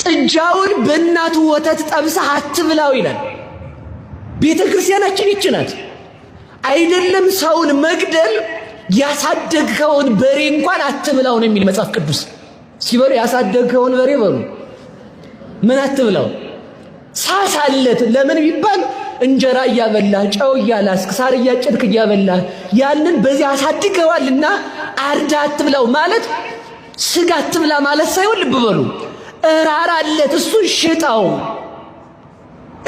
ጥጃውን በእናቱ ወተት ጠብሰህ አትብላው ይላል። ቤተ ክርስቲያናችን ይህች ናት። አይደለም ሰውን መግደል ያሳደግከውን በሬ እንኳን አትብላው ነው የሚል መጽሐፍ ቅዱስ። ሲበሉ ያሳደግከውን በሬ በሉ ምን አትብላው ሳሳለት። ለምን ቢባል እንጀራ እያበላህ ጨው እያላስክ ሳር እያጨድክ እያበላህ ያንን በዚህ አሳድገዋልና አርዳ አትብላው ማለት ስጋ አትብላ ማለት ሳይሆን ልብ በሉ እራራለት፣ እሱን ሽጣው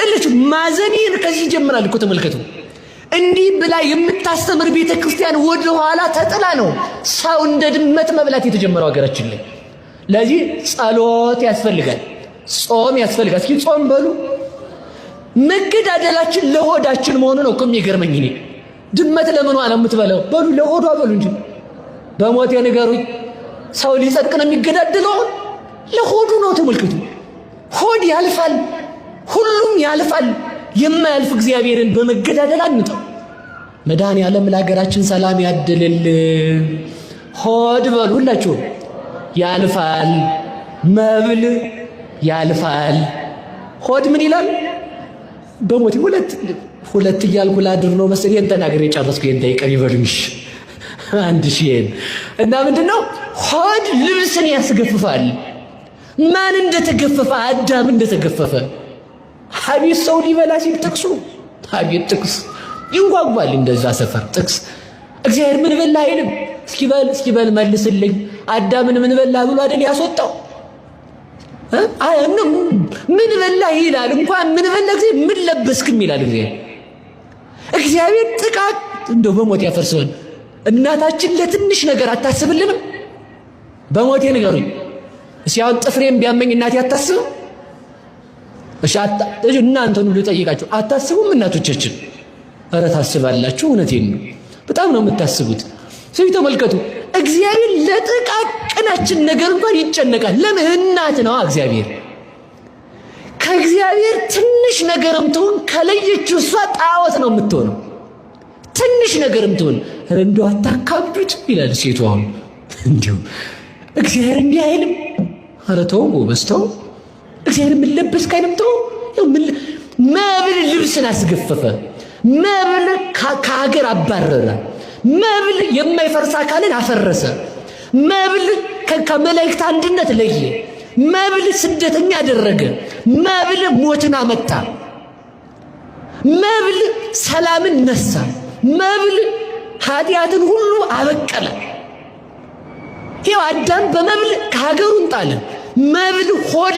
እልች ማዘኔን ከዚህ ይጀምራል እኮ ተመልከቱ። እንዲህ ብላ የምታስተምር ቤተ ክርስቲያን ወደ ኋላ ተጥላ ነው ሰው እንደ ድመት መብላት የተጀመረው ሀገራችን ላይ። ለዚህ ጸሎት ያስፈልጋል፣ ጾም ያስፈልጋል። እስኪ ጾም በሉ። መገዳደላችን ለሆዳችን መሆኑ ነው እኮ የሚገርመኝ። እኔ ድመት ለምኗ ነው የምትበላው? በሉ ለሆዷ በሉ እንጂ በሞቴ ንገሩኝ። ሰው ሊጸድቅ ነው የሚገዳደለው? ለሆዱ ነው። ተመልከቱ፣ ሆድ ያልፋል፣ ሁሉም ያልፋል። የማያልፍ እግዚአብሔርን በመገዳደል አንጠው። መድኃኔዓለም ለሀገራችን ሰላም ያድልልን። ሆድ በሉ ሁላችሁ ያልፋል፣ መብል ያልፋል። ሆድ ምን ይላል? በሞቴ ሁለት እያልኩ ላድር ነው መሰለኝ። ይሄን ተናግሬ ጨረስኩ። ይሄን ደቂቃ ይበሉኝ አንድ ሺህ እና ምንድነው ሆድ ልብስን ያስገፍፋል። ማን እንደተገፈፈ? አዳም እንደተገፈፈ። ሐቢስ ሰው ሊበላ ሲል ጥቅሱ ሐቢስ ጥቅስ ይንጓጓል። እንደዛ ሰፈር ጥቅስ እግዚአብሔር ምን በላ አይልም። እስኪበል መልስልኝ። አዳምን ምን በላ ብሎ አይደል ያስወጣው? ምን በላ ይላል። እንኳን ምን በላ ጊዜ ምን ለበስክም ይላል እግዚአብሔር። ጥቃት እንደው በሞት ያፈርሰውን እናታችን ለትንሽ ነገር አታስብልንም? በሞቴ ንገሩኝ እስኪ። አሁን ጥፍሬም ቢያመኝ እናቴ አታስብም? እሺ እናንተን ሁሉ ጠይቃችሁ አታስቡም? እናቶቻችን ኧረ ታስባላችሁ። እውነቴን ነው፣ በጣም ነው የምታስቡት። ስለዚህ ተመልከቱ፣ እግዚአብሔር ለጥቃቅናችን ነገር እንኳን ይጨነቃል። ለምን? እናት ነው እግዚአብሔር። ከእግዚአብሔር ትንሽ ነገርም ትሁን ከለየችው እሷ ጣዖት ነው የምትሆነው። ትንሽ ነገርም ትሁን ኧረ እንደው አታካብዱት ይላል ሴቱ። አሁን እንዲሁ እግዚአብሔር እንዲህ አይልም። ኧረ ተው ጎበዝ ተው። እግዚአብሔር ምን ለበስክ አይልም። ተው። መብል ልብስን አስገፈፈ። መብል ከሀገር አባረረ። መብል የማይፈርስ አካልን አፈረሰ። መብል ከመላእክት አንድነት ለየ። መብል ስደተኛ አደረገ። መብል ሞትን አመጣ። መብል ሰላምን ነሳ። መብል ኃጢአትን ሁሉ አበቀለ። ይኸው አዳም በመብል ከሀገሩን ጣለ። መብል ሆድ